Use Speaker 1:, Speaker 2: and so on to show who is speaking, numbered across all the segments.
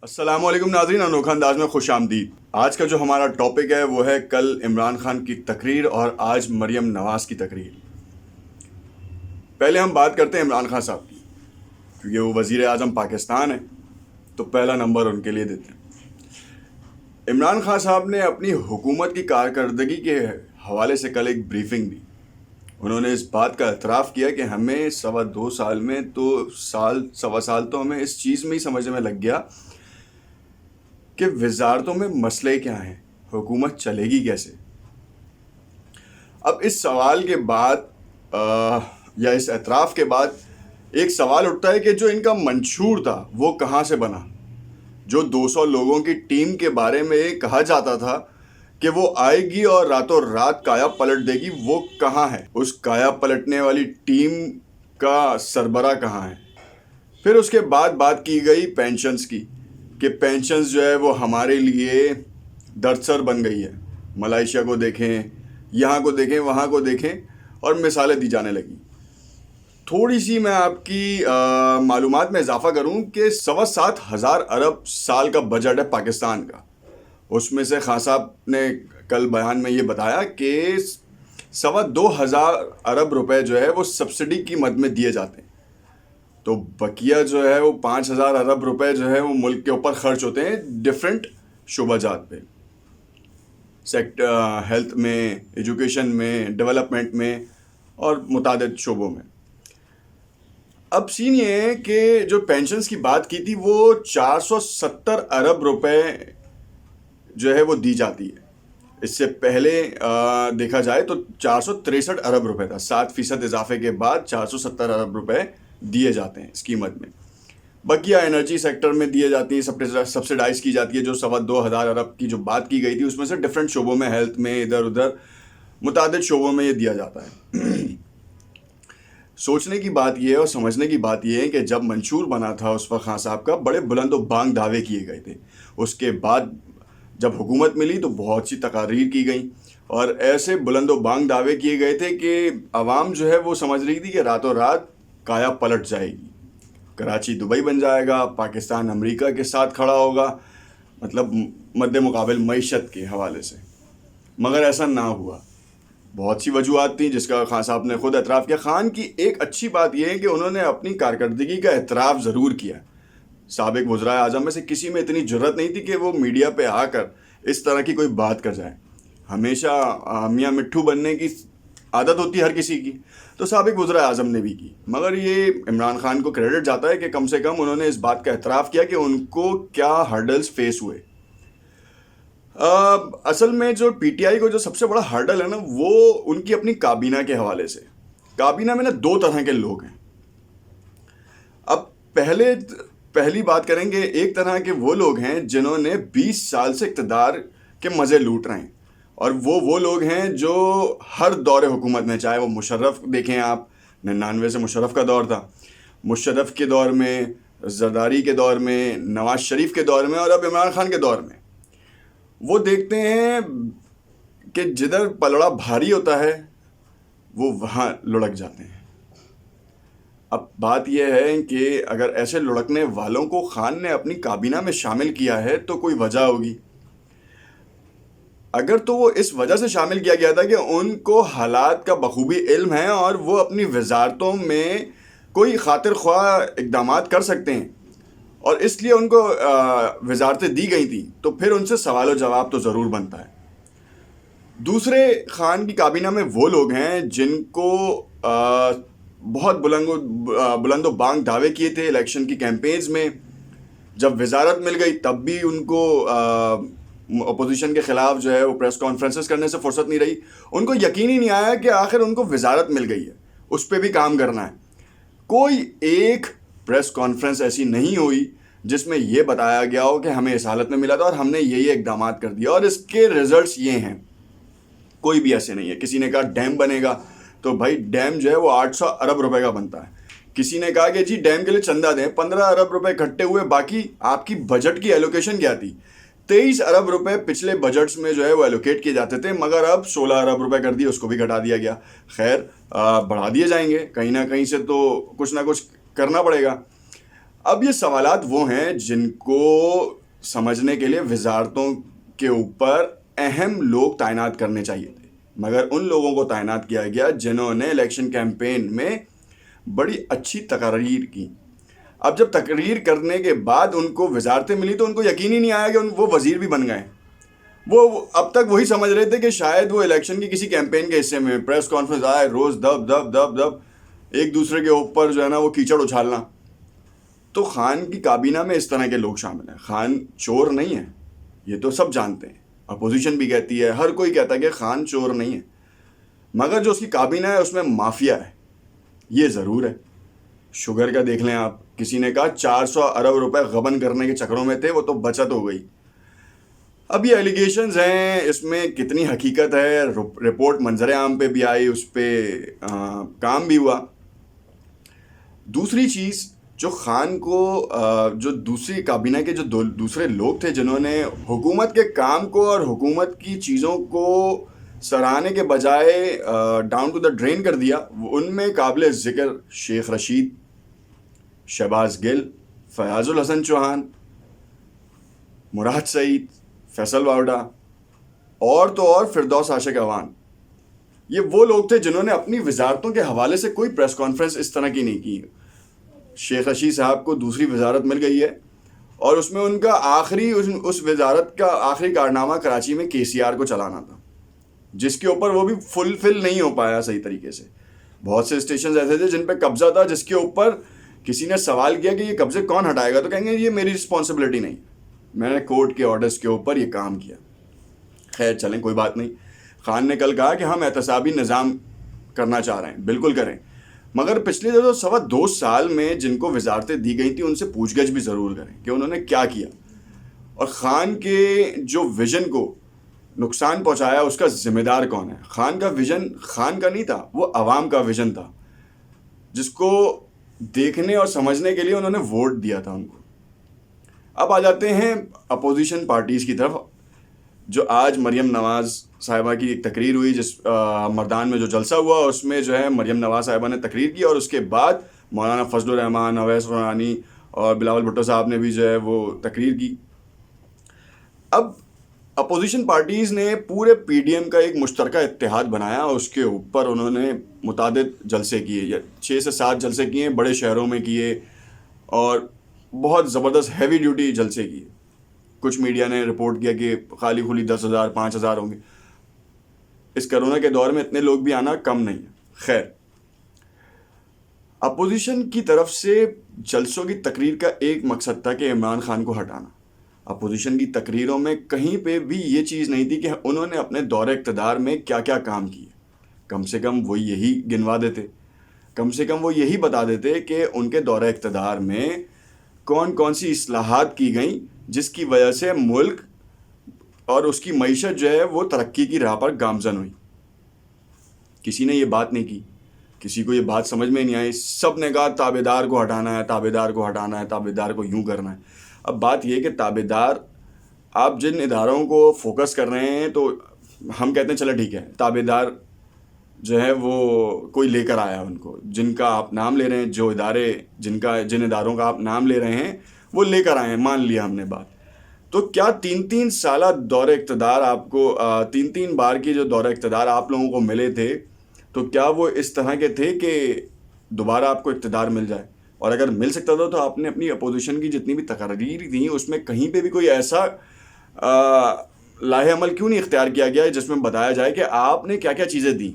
Speaker 1: السلام علیکم ناظرین، انوکھا انداز میں خوش آمدید۔ آج کا جو ہمارا ٹاپک ہے وہ ہے کل عمران خان کی تقریر اور آج مریم نواز کی تقریر۔ پہلے ہم بات کرتے ہیں عمران خان صاحب کی، کیونکہ وہ وزیر اعظم پاکستان ہے تو پہلا نمبر ان کے لیے دیتے ہیں۔ عمران خان صاحب نے اپنی حکومت کی کارکردگی کے حوالے سے کل ایک بریفنگ دی۔ انہوں نے اس بات کا اعتراف کیا کہ ہمیں 2.25 سال میں تو سوا سال تو ہمیں اس چیز میں ہی سمجھنے میں لگ گیا کہ وزارتوں میں مسئلے کیا ہیں، حکومت چلے گی کیسے۔ اب اس سوال کے بعد یا اس اعتراف کے بعد ایک سوال اٹھتا ہے کہ جو ان کا منشور تھا وہ کہاں سے بنا؟ جو 200 لوگوں کی ٹیم کے بارے میں کہا جاتا تھا کہ وہ آئے گی اور راتوں رات کایا پلٹ دے گی، وہ کہاں ہے؟ اس کایا پلٹنے والی ٹیم کا سربراہ کہاں ہے؟ پھر اس کے بعد بات کی گئی پینشنز کی کہ پینشنز جو ہے وہ ہمارے لیے دردسر بن گئی ہے۔ ملائیشیا کو دیکھیں، یہاں کو دیکھیں، وہاں کو دیکھیں، اور مثالیں دی جانے لگیں۔ تھوڑی سی میں آپ کی معلومات میں اضافہ کروں کہ 7,25,000 ارب سال کا بجٹ ہے پاکستان کا۔ اس میں سے خان صاحب نے کل بیان میں یہ بتایا کہ 2,25,000 ارب روپے جو ہے وہ سبسڈی کی مد میں دیے جاتے ہیں، تو بقیہ جو ہے وہ 5,000 ارب روپے جو ہے وہ ملک کے اوپر خرچ ہوتے ہیں ڈفرینٹ شعبہ جات پہ، سیکٹر ہیلتھ میں، ایجوکیشن میں، ڈیولپمنٹ میں اور متعدد شعبوں میں۔ اب سین یہ ہے کہ جو پینشنز کی بات کی تھی وہ 470 ارب روپے جو ہے وہ دی جاتی ہے۔ اس سے پہلے دیکھا جائے تو 463 ارب روپے تھا، 7% اضافے کے بعد 470 ارب روپے دیے جاتے ہیں اس قیمت میں۔ بقیہ انرجی سیکٹر میں دیے جاتی ہیں، سبسڈائز کی جاتی ہے۔ جو 2,25,000 ارب کی جو بات کی گئی تھی اس میں سے ڈفرینٹ شعبوں میں، ہیلتھ میں، ادھر ادھر متعدد شعبوں میں یہ دیا جاتا ہے۔ سوچنے کی بات یہ ہے اور سمجھنے کی بات یہ ہے کہ جب منشور بنا تھا اس وقت خان صاحب کا بڑے بلند و بانگ دعوے کیے گئے تھے۔ اس کے بعد جب حکومت ملی تو بہت سی تقاریر کی گئیں اور ایسے بلند و بانگ دعوے کیے گئے تھے کہ عوام جو ہے وہ سمجھ رہی تھی کہ راتوں رات کایا پلٹ جائے گی، کراچی دبئی بن جائے گا، پاکستان امریکہ کے ساتھ کھڑا ہوگا، مطلب مد مقابل معیشت کے حوالے سے۔ مگر ایسا نہ ہوا۔ بہت سی وجوہات تھیں جس کا خان صاحب نے خود اعتراف کیا۔ خان کی ایک اچھی بات یہ ہے کہ انہوں نے اپنی کارکردگی کا اعتراف ضرور کیا۔ سابق وزرائے اعظم میں سے کسی میں اتنی جرت نہیں تھی کہ وہ میڈیا پہ آ کر اس طرح کی کوئی بات کر جائے۔ ہمیشہ میاں مٹھو بننے کی عادت ہوتی ہے ہر کسی کی، تو سابق وزرائے اعظم نے بھی کی۔ مگر یہ عمران خان کو کریڈٹ جاتا ہے کہ کم سے کم انہوں نے اس بات کا اعتراف کیا کہ ان کو کیا ہرڈلز فیس ہوئے۔ اصل میں جو پی ٹی آئی کو جو سب سے بڑا ہرڈل ہے نا وہ ان کی اپنی کابینہ کے حوالے سے۔ کابینہ میں نا 2 طرح کے لوگ ہیں۔ اب پہلی بات کریں گے، ایک طرح کے وہ لوگ ہیں جنہوں نے 20 سال سے اقتدار کے مزے لوٹ رہے ہیں، اور وہ لوگ ہیں جو ہر دور حکومت میں، چاہے وہ مشرف دیکھیں آپ، 99 سے مشرف کا دور تھا، مشرف کے دور میں، زرداری کے دور میں، نواز شریف کے دور میں، اور اب عمران خان کے دور میں، وہ دیکھتے ہیں کہ جدھر پلڑا بھاری ہوتا ہے وہ وہاں لڑک جاتے ہیں۔ اب بات یہ ہے کہ اگر ایسے لڑکنے والوں کو خان نے اپنی کابینہ میں شامل کیا ہے تو کوئی وجہ ہوگی۔ اگر تو وہ اس وجہ سے شامل کیا گیا تھا کہ ان کو حالات کا بخوبی علم ہے اور وہ اپنی وزارتوں میں کوئی خاطر خواہ اقدامات کر سکتے ہیں اور اس لیے ان کو وزارتیں دی گئی تھیں، تو پھر ان سے سوال و جواب تو ضرور بنتا ہے۔ دوسرے خان کی کابینہ میں وہ لوگ ہیں جن کو بہت بلند و بانگ دعوے کیے تھے الیکشن کی کیمپینز میں، جب وزارت مل گئی تب بھی ان کو اپوزیشن کے خلاف جو ہے وہ پریس کانفرنسز کرنے سے فرصت نہیں رہی۔ ان کو یقین ہی نہیں آیا کہ آخر ان کو وزارت مل گئی ہے، اس پہ بھی کام کرنا ہے۔ کوئی ایک پریس کانفرنس ایسی نہیں ہوئی جس میں یہ بتایا گیا ہو کہ ہمیں اس حالت میں ملا تھا اور ہم نے یہ اقدامات کر دیا اور اس کے ریزلٹس یہ ہیں۔ کوئی بھی ایسے نہیں ہے۔ کسی نے کہا ڈیم بنے گا تو بھائی ڈیم جو ہے وہ 800 ارب روپے کا بنتا ہے۔ کسی نے کہا کہ جی ڈیم کے لیے چندہ دیں، 15 ارب روپے اکٹھے ہوئے، باقی آپ کی بجٹ کی ایلوکیشن کیا تھی؟ 23 ارب روپے پچھلے بجٹس میں جو ہے وہ ایلوکیٹ کیے جاتے تھے، مگر اب 16 ارب روپے کر دیے، اس کو بھی گھٹا دیا گیا۔ خیر بڑھا دیے جائیں گے، کہیں نہ کہیں سے تو کچھ نہ کچھ کرنا پڑے گا۔ اب یہ سوالات وہ ہیں جن کو سمجھنے کے لیے وزارتوں کے اوپر اہم لوگ تعینات کرنے چاہیے تھے، مگر ان لوگوں کو تعینات کیا گیا جنہوں نے الیکشن کیمپین میں بڑی اچھی تقاریر کی. اب جب تقریر کرنے کے بعد ان کو وزارتیں ملی تو ان کو یقین ہی نہیں آیا کہ وہ وزیر بھی بن گئے. وہ اب تک وہی سمجھ رہے تھے کہ شاید وہ الیکشن کی کسی کیمپین کے حصے میں پریس کانفرنس آئے، روز دب دب دب دب ایک دوسرے کے اوپر جو ہے نا وہ کیچڑ اچھالنا. تو خان کی کابینہ میں اس طرح کے لوگ شامل ہیں. خان چور نہیں ہے، یہ تو سب جانتے ہیں، اپوزیشن بھی کہتی ہے، ہر کوئی کہتا ہے کہ خان چور نہیں ہے، مگر جو اس کی کابینہ ہے اس میں مافیا ہے، یہ ضرور ہے. شوگر کا دیکھ لیں آپ، کسی نے کہا 400 ارب روپے غبن کرنے کے چکروں میں تھے، وہ تو بچت ہو گئی. اب یہ ایلیگیشنز ہیں، اس میں کتنی حقیقت ہے، رپورٹ منظر عام پہ بھی آئی، اس پہ کام بھی ہوا. دوسری چیز جو خان کو جو دوسری کابینہ کے جو دوسرے لوگ تھے جنہوں نے حکومت کے کام کو اور حکومت کی چیزوں کو سراہنے کے بجائے ڈاؤن ٹو دا ڈرین کر دیا، ان میں قابل ذکر شیخ رشید، شہباز گل، فیاض الحسن چوہان، مراد سعید، فیصل واوڈا اور تو اور فردوس عاشق اوان. یہ وہ لوگ تھے جنہوں نے اپنی وزارتوں کے حوالے سے کوئی پریس کانفرنس اس طرح کی نہیں کی. شیخ رشید صاحب کو دوسری وزارت مل گئی ہے اور اس میں ان کا اس وزارت کا آخری کارنامہ کراچی میں KCR کو چلانا تھا، جس کے اوپر وہ بھی فل نہیں ہو پایا صحیح طریقے سے. بہت سے اسٹیشنز ایسے تھے جن پہ قبضہ تھا، جس کے اوپر کسی نے سوال کیا کہ یہ قبضے کون ہٹائے گا، تو کہیں گے یہ میری رسپانسبلٹی نہیں، میں نے کورٹ کے آرڈرز کے اوپر یہ کام کیا. خیر چلیں، کوئی بات نہیں. خان نے کل کہا کہ ہم احتسابی نظام کرنا چاہ رہے ہیں، بالکل کریں، مگر پچھلے 2 سال میں جن کو وزارتیں دی گئی تھیں ان سے پوچھ گچھ بھی ضرور کریں کہ انہوں نے کیا کیا، اور خان کے جو ویژن کو نقصان پہنچایا اس کا ذمہ دار کون ہے. خان کا ویژن خان کا نہیں تھا، وہ عوام کا ویژن تھا، جس کو دیکھنے اور سمجھنے کے لیے انہوں نے ووٹ دیا تھا ان کو. اب آ جاتے ہیں اپوزیشن پارٹیز کی طرف. جو آج مریم نواز صاحبہ کی ایک تقریر ہوئی، جس مردان میں جو جلسہ ہوا اس میں جو ہے مریم نواز صاحبہ نے تقریر کی، اور اس کے بعد مولانا فضل الرحمان، اویس رونانی اور بلاول بھٹو صاحب نے بھی جو ہے وہ تقریر کی. اب اپوزیشن پارٹیز نے پورے PDM کا ایک مشترکہ اتحاد بنایا، اس کے اوپر انہوں نے متعدد جلسے کیے، 6 سے 7 جلسے کیے، بڑے شہروں میں کیے اور بہت زبردست ہیوی ڈیوٹی جلسے کیے. کچھ میڈیا نے رپورٹ کیا کہ خالی خلی 10,000 5,000 ہوں گے. اس کرونا کے دور میں اتنے لوگ بھی آنا کم نہیں ہے. خیر، اپوزیشن کی طرف سے جلسوں کی تقریر کا ایک مقصد تھا کہ عمران خان کو ہٹانا. اپوزیشن کی تقریروں میں کہیں پہ بھی یہ چیز نہیں تھی کہ انہوں نے اپنے دور اقتدار میں کیا کیا کام کیے. کم سے کم وہ یہی گنوا دیتے، کم سے کم وہ یہی بتا دیتے کہ ان کے دور اقتدار میں کون کون سی اصلاحات کی گئیں جس کی وجہ سے ملک اور اس کی معیشت جو ہے وہ ترقی کی راہ پر گامزن ہوئی. کسی نے یہ بات نہیں کی، کسی کو یہ بات سمجھ میں نہیں آئی. سب نے کہا تابع دار کو ہٹانا ہے، تابع دار کو ہٹانا ہے، تابع دار کو یوں کرنا ہے. اب بات یہ کہ تابع دار، آپ جن اداروں کو فوکس کر رہے ہیں تو ہم کہتے ہیں چلو ٹھیک ہے، تابع دار جو ہے وہ کوئی لے کر آیا ان کو، جن کا آپ نام لے رہے ہیں، جو ادارے جن اداروں کا آپ نام لے رہے ہیں وہ لے کر آئے ہیں، مان لیا ہم نے بات. تو کیا 3 سالہ دور اقتدار آپ کو 3 بار کی جو دور اقتدار آپ لوگوں کو ملے تھے، تو کیا وہ اس طرح کے تھے کہ دوبارہ آپ کو اقتدار مل جائے؟ اور اگر مل سکتا تھا تو آپ نے اپنی اپوزیشن کی جتنی بھی تقاریر تھیں اس میں کہیں پہ بھی کوئی ایسا لاہ عمل کیوں نہیں اختیار کیا گیا جس میں بتایا جائے کہ آپ نے کیا کیا چیزیں دیں.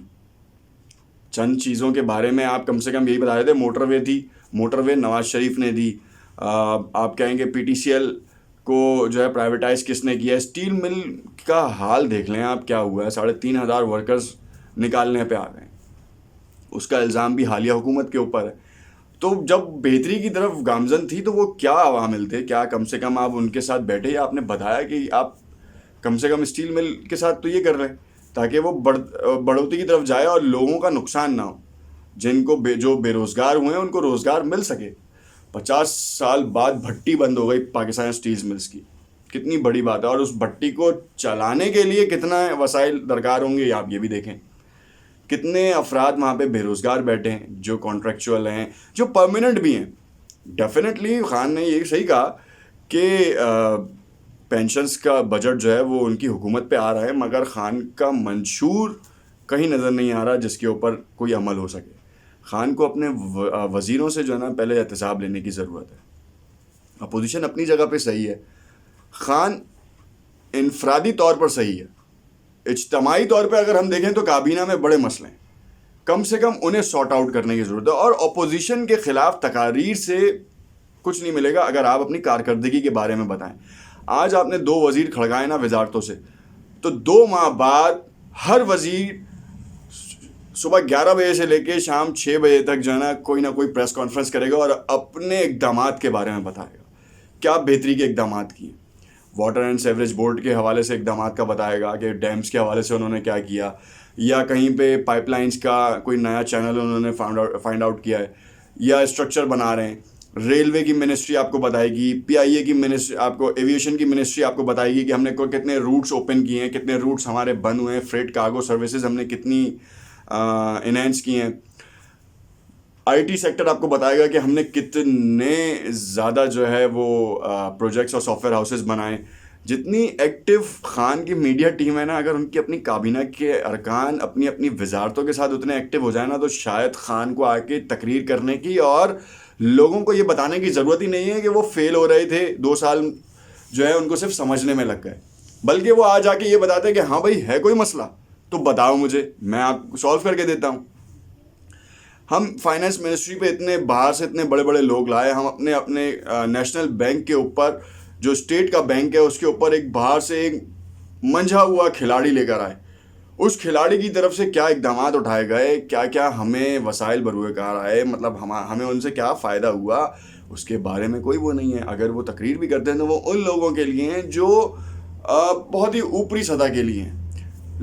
Speaker 1: چند چیزوں کے بارے میں آپ کم سے کم یہی بتا رہے تھے. موٹر وے تھی، موٹر وے نواز شریف نے دی. آپ کہیں گے PTCL کو جو ہے پرائیویٹائز کس نے کیا. اسٹیل مل کا حال دیکھ لیں آپ کیا ہوا ہے، 3,500 ورکرز نکالنے پہ آ گئے. اس کا الزام بھی حالیہ حکومت کے اوپر ہے. تو جب بہتری کی طرف گامزن تھی تو وہ کیا عوامل تھے؟ کیا کم سے کم آپ ان کے ساتھ بیٹھے یا آپ نے بتایا کہ آپ کم سے کم اسٹیل مل کے ساتھ تو یہ کر رہے ہیں تاکہ وہ بڑھوتی کی طرف جائے اور لوگوں کا نقصان نہ ہو. جن کو جو بے روزگار ہوئے ہیں ان کو روزگار مل سکے. 50 سال بعد بھٹی بند ہو گئی پاکستان اسٹیل ملز کی، کتنی بڑی بات ہے. اور اس بھٹی کو چلانے کے لیے کتنا وسائل درکار ہوں گے آپ یہ بھی دیکھیں. کتنے افراد وہاں پہ بے روزگار بیٹھے ہیں، جو کانٹریکچوئل ہیں، جو پرماننٹ بھی ہیں. ڈیفینیٹلی خان نے یہ صحیح کہا کہ پینشنز کا بجٹ جو ہے وہ ان کی حکومت پہ آ رہا ہے، مگر خان کا منشور کہیں نظر نہیں آ رہا جس کے اوپر کوئی عمل ہو سکے. خان کو اپنے وزیروں سے جو ہے نا پہلے احتساب لینے کی ضرورت ہے. اپوزیشن اپنی جگہ پہ صحیح ہے، خان انفرادی طور پر صحیح ہے. اجتماعی طور پہ اگر ہم دیکھیں تو کابینہ میں بڑے مسئلے ہیں، کم سے کم انہیں سارٹ آؤٹ کرنے کی ضرورت ہے. اور اپوزیشن کے خلاف تقاریر سے کچھ نہیں ملے گا اگر آپ اپنی کارکردگی کے بارے میں بتائیں. آج آپ نے 2 وزیر کھڑکائے نا وزارتوں سے، تو 2 ماہ بعد ہر وزیر صبح 11 بجے سے لے کے شام 6 بجے تک جو ہے نا کوئی پریس کانفرنس کرے گا اور اپنے اقدامات کے بارے میں بتائے گا، کیا بہتری کے اقدامات کیے. واٹر اینڈ سیوریج بورڈ کے حوالے سے اقدامات کا بتائے گا کہ ڈیمز کے حوالے سے انہوں نے کیا کیا، یا کہیں پہ پائپ لائنز کا کوئی نیا چینل انہوں نے فائنڈ آؤٹ کیا ہے، یا اسٹرکچر بنا رہے ہیں. ریلوے کی منسٹری آپ کو بتائے گی، پی آئی اے کی منسٹری آپ کو، ایویشن کی منسٹری آپ کو بتائے گی کہ ہم نے کتنے روٹس اوپن کیے ہیں، کتنے روٹس ہمارے بند ہوئے ہیں، فریٹ کارگو سروسز ہم نے کتنی انہینس کی ہیں. آئی ٹی سیکٹر آپ کو بتائے گا کہ ہم نے کتنے زیادہ جو ہے وہ پروجیکٹس اور سافٹ ویئر ہاؤسز بنائے. جتنی ایکٹیو خان کی میڈیا ٹیم ہے نا، اگر ان کی اپنی کابینہ کے ارکان اپنی اپنی وزارتوں کے ساتھ اتنے ایکٹیو ہو جائے نا، تو شاید خان کو آ کے تقریر کرنے کی اور لوگوں کو یہ بتانے کی ضرورت ہی نہیں ہے کہ وہ فیل ہو رہے تھے 2 سال جو ہے ان کو صرف سمجھنے میں لگ گئے، بلکہ وہ آ جا کے یہ بتاتے ہیں کہ ہاں بھائی ہے کوئی مسئلہ تو بتاؤ مجھے، میں آپ کو سالو کر کے دیتا ہوں. ہم فائنانس منسٹری پہ اتنے باہر سے اتنے بڑے بڑے لوگ لائے، ہم اپنے نیشنل بینک کے اوپر جو اسٹیٹ کا بینک ہے اس کے اوپر ایک باہر سے ایک منجھا ہوا کھلاڑی لے کر آئے. اس کھلاڑی کی طرف سے کیا اقدامات اٹھائے گئے، کیا کیا ہمیں وسائل بروئے کار آئے، مطلب ہمیں ان سے کیا فائدہ ہوا، اس کے بارے میں کوئی وہ نہیں ہے. اگر وہ تقریر بھی کرتے ہیں تو وہ ان لوگوں کے لیے ہیں جو بہت ہی اوپری سطح کے لیے ہیں،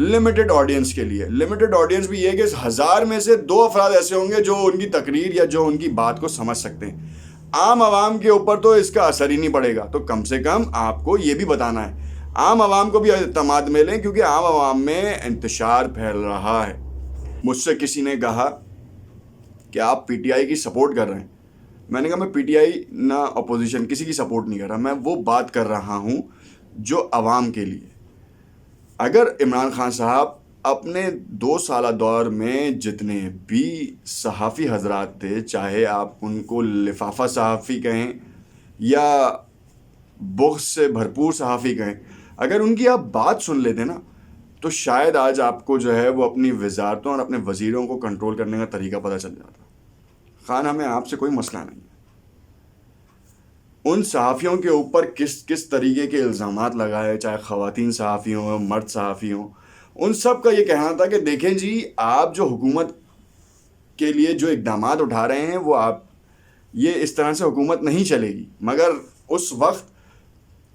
Speaker 1: لمیٹڈ آڈینس کے لیے. لمیٹڈ آڈینس بھی یہ کہ 1000 میں سے 2 افراد ایسے ہوں گے جو ان کی تقریر یا جو ان کی بات کو سمجھ سکتے ہیں. عام عوام کے اوپر تو اس کا اثر ہی نہیں پڑے گا. تو کم سے کم آپ کو یہ بھی بتانا ہے، عام عوام کو بھی اعتماد میں لیں، کیونکہ عام عوام میں انتشار پھیل رہا ہے. مجھ سے کسی نے کہا کہ آپ پی ٹی آئی کی سپورٹ کر رہے ہیں. میں نے کہا میں پی ٹی آئی نہ اپوزیشن کسی کی سپورٹ نہیں کر رہا، میں وہ بات کر رہا ہوں جو عوام کے لیے. اگر عمران خان صاحب اپنے 2 سالہ دور میں جتنے بھی صحافی حضرات تھے، چاہے آپ ان کو لفافہ صحافی کہیں یا بغض سے بھرپور صحافی کہیں، اگر ان کی آپ بات سن لیتے نا تو شاید آج آپ کو جو ہے وہ اپنی وزارتوں اور اپنے وزیروں کو کنٹرول کرنے کا طریقہ پتہ چل جاتا. خان ہمیں آپ سے کوئی مسئلہ نہیں ہے. ان صحافیوں کے اوپر کس طریقے کے الزامات لگائے، چاہے خواتین صحافی ہوں مرد صحافی ہوں، ان سب کا یہ کہنا تھا کہ دیکھیں جی آپ جو حکومت کے لیے جو اقدامات اٹھا رہے ہیں وہ آپ یہ اس طرح سے حکومت نہیں چلے گی. مگر اس وقت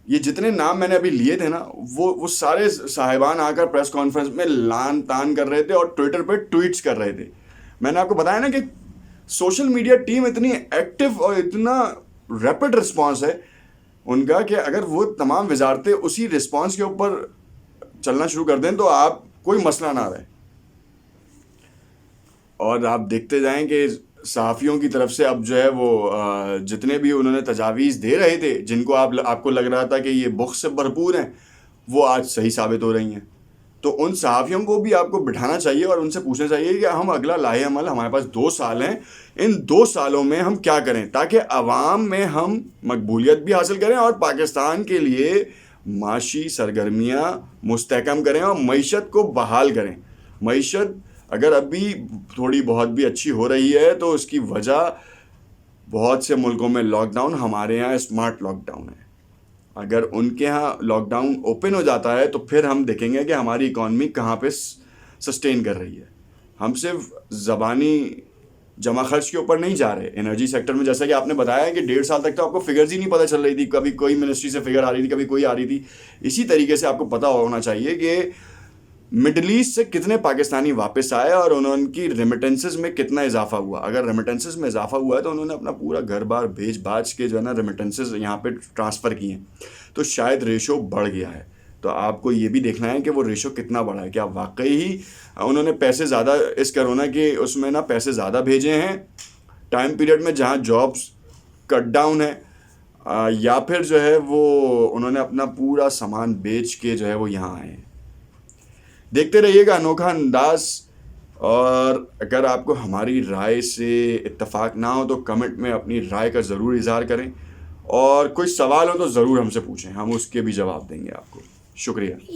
Speaker 1: یہ جتنے نام میں نے ابھی لیے تھے نا، وہ سارے صاحبان آ کر پریس کانفرنس میں لان تان کر رہے تھے اور ٹویٹر پہ ٹویٹس کر رہے تھے. میں نے آپ کو بتایا نا کہ سوشل میڈیا ٹیم اتنی ایکٹیو اور اتنا ریپڈ رسپانس ہے ان کا کہ اگر وہ تمام وزارتیں اسی رسپانس کے اوپر چلنا شروع کر دیں تو آپ کوئی مسئلہ نہ رہے. اور آپ دیکھتے جائیں کہ صحافیوں کی طرف سے اب جو ہے وہ جتنے بھی انہوں نے تجاویز دے رہے تھے، جن کو آپ کو لگ رہا تھا کہ یہ بغض سے بھرپور ہیں، وہ آج صحیح ثابت ہو رہی ہیں. تو ان صحافیوں کو بھی آپ کو بٹھانا چاہیے اور ان سے پوچھنا چاہیے کہ ہم اگلا لاہے عمل، ہمارے پاس 2 سال ہیں، ان 2 سالوں میں ہم کیا کریں تاکہ عوام میں ہم مقبولیت بھی حاصل کریں اور پاکستان کے لیے معاشی سرگرمیاں مستحکم کریں اور معیشت کو بحال کریں. معیشت اگر ابھی تھوڑی بہت بھی اچھی ہو رہی ہے تو اس کی وجہ بہت سے ملکوں میں لاک ڈاؤن، ہمارے یہاں اسمارٹ لاک ڈاؤن ہے. اگر ان کے ہاں لاک ڈاؤن اوپن ہو جاتا ہے تو پھر ہم دیکھیں گے کہ ہماری اکانومی کہاں پہ سسٹین کر رہی ہے. ہم صرف زبانی جمع خرچ کے اوپر نہیں جا رہے. انرجی سیکٹر میں جیسا کہ آپ نے بتایا کہ 1.5 سال تک تو آپ کو فگرز ہی نہیں پتہ چل رہی تھی، کبھی کوئی منسٹری سے فگر آ رہی تھی، کبھی کوئی آ رہی تھی. اسی طریقے سے آپ کو پتہ ہونا چاہیے کہ مڈل ایسٹ سے کتنے پاکستانی واپس آئے اور ان کی ریمیٹنسز میں کتنا اضافہ ہوا. اگر ریمیٹنسز میں اضافہ ہوا ہے تو انہوں نے اپنا پورا گھر بار بھیج بھاج کے جو ہے نا ریمیٹنسز یہاں پہ ٹرانسفر کیے ہیں، تو شاید ریشو بڑھ گیا ہے. تو آپ کو یہ بھی دیکھنا ہے کہ وہ ریشو کتنا بڑھا ہے. کیا واقعی ہی انہوں نے پیسے زیادہ اس کرونا کے اس میں نا پیسے زیادہ بھیجے ہیں ٹائم پیریڈ میں جہاں جابس کٹ ڈاؤن ہے یا پھر جو ہے وہ انہوں نے اپنا پورا سامان بیچ کے جو ہے وہ یہاں آئے ہیں. دیکھتے رہیے گا انوکھا انداز. اور اگر آپ کو ہماری رائے سے اتفاق نہ ہو تو کمنٹ میں اپنی رائے کا ضرور اظہار کریں, اور کوئی سوال ہو تو ضرور ہم سے پوچھیں, ہم اس کے بھی جواب دیں گے آپ کو. شکریہ.